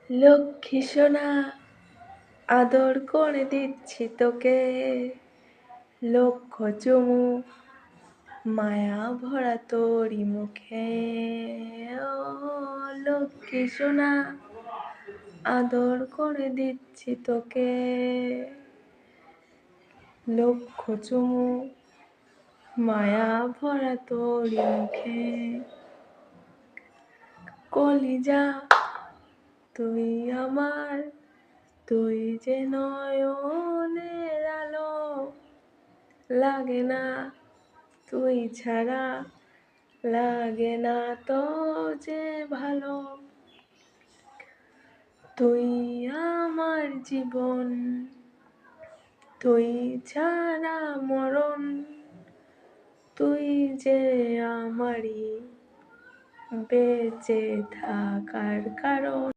লক্ষ্মী সোনা আদর করে দিচ্ছি তোকে, লক্ষ চুমু মায়া ভরা তোরি মুখে। ও লক্ষ্মী সোনা আদর করে দিচ্ছি তোকে, লক্ষ চুমু মায়া ভরা তোরি মুখে। কলিজা তুই আমার, তুই যে নয়নের আলো, লাগে না তুই ছাড়া, লাগে না তো যে ভালো। তুই আমার জীবন, তুই ছাড়া মরণ, তুই যে আমারই বেঁচে থাকার কারণ।